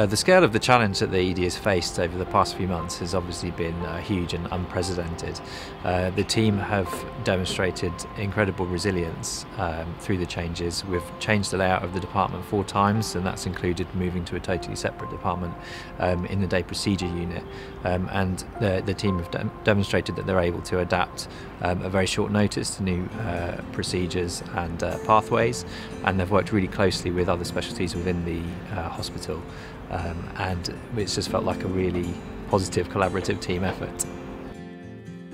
The scale of the challenge that the ED has faced over the past few months has obviously been huge and unprecedented. The team have demonstrated incredible resilience through the changes. We've changed the layout of the department 4 times, and that's included moving to a totally separate department in the day procedure unit. And the team have demonstrated that they're able to adapt at very short notice to new procedures and pathways, and they've worked really closely with other specialties within the hospital. And it's just felt like a really positive, collaborative team effort.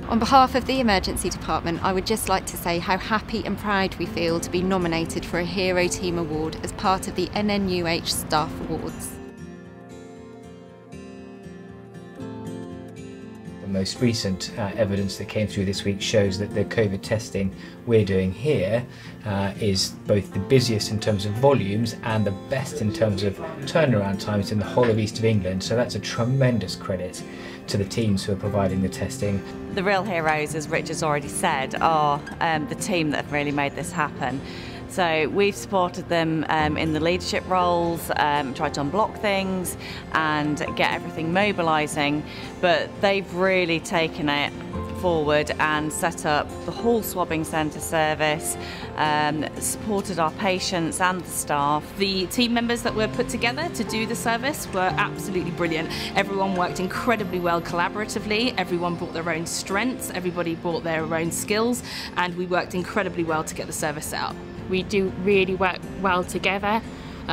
On behalf of the Emergency Department, I would just like to say how happy and proud we feel to be nominated for a Hero Team Award as part of the NNUH Staff Awards. The most recent evidence that came through this week shows that the COVID testing we're doing here is both the busiest in terms of volumes and the best in terms of turnaround times in the whole of East of England. So that's a tremendous credit to the teams who are providing the testing. The real heroes, as Rich has already said, are the team that have really made this happen. So we've supported them in the leadership roles, tried to unblock things and get everything mobilising, but they've really taken it forward and set up the whole swabbing centre service, supported our patients and the staff. The team members that were put together to do the service were absolutely brilliant. Everyone worked incredibly well collaboratively, everyone brought their own strengths, everybody brought their own skills, and we worked incredibly well to get the service set up. We do really work well together,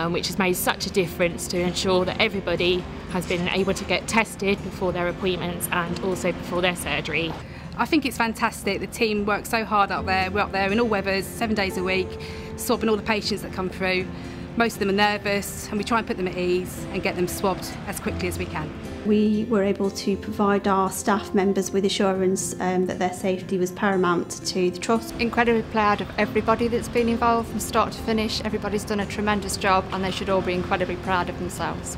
which has made such a difference to ensure that everybody has been able to get tested before their appointments and also before their surgery. I think it's fantastic. The team works so hard up there. We're up there in all weathers, 7 days a week, swabbing all the patients that come through. Most of them are nervous, and we try and put them at ease and get them swabbed as quickly as we can. We were able to provide our staff members with assurance that their safety was paramount to the Trust. Incredibly proud of everybody that's been involved from start to finish. Everybody's done a tremendous job and they should all be incredibly proud of themselves.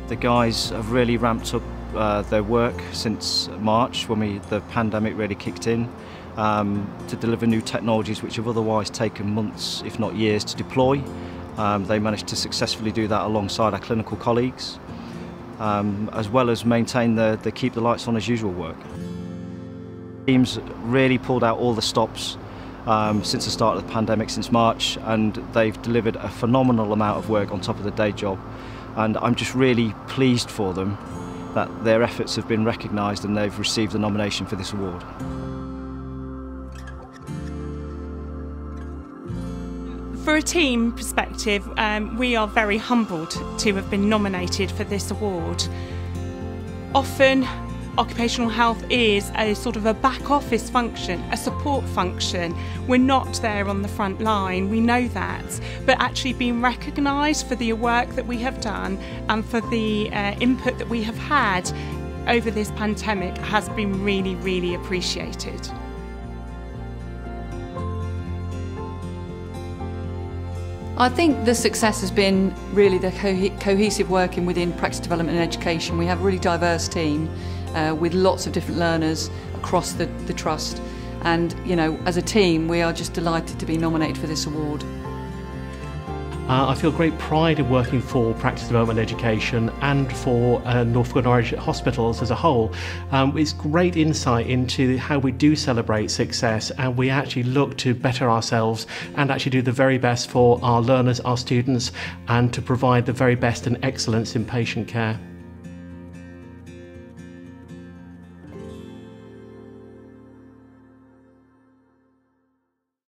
The guys have really ramped up their work since March, when the pandemic really kicked in, to deliver new technologies which have otherwise taken months, if not years, to deploy. They managed to successfully do that alongside our clinical colleagues, as well as maintain the keep the lights on as usual work. Teams really pulled out all the stops since the start of the pandemic, since March, and they've delivered a phenomenal amount of work on top of the day job. And I'm just really pleased for them that their efforts have been recognised and they've received the nomination for this award. For a team perspective, we are very humbled to have been nominated for this award. Often, occupational health is a sort of a back office function, a support function. We're not there on the front line, we know that, but actually being recognised for the work that we have done and for the input that we have had over this pandemic has been really, really appreciated. I think the success has been really the cohesive working within practice development and education. We have a really diverse team with lots of different learners across the Trust, and as a team we are just delighted to be nominated for this award. I feel great pride in working for practice development education and for Norfolk and Irish hospitals as a whole. It's great insight into how we do celebrate success, and we actually look to better ourselves and actually do the very best for our learners, our students, and to provide the very best and excellence in patient care.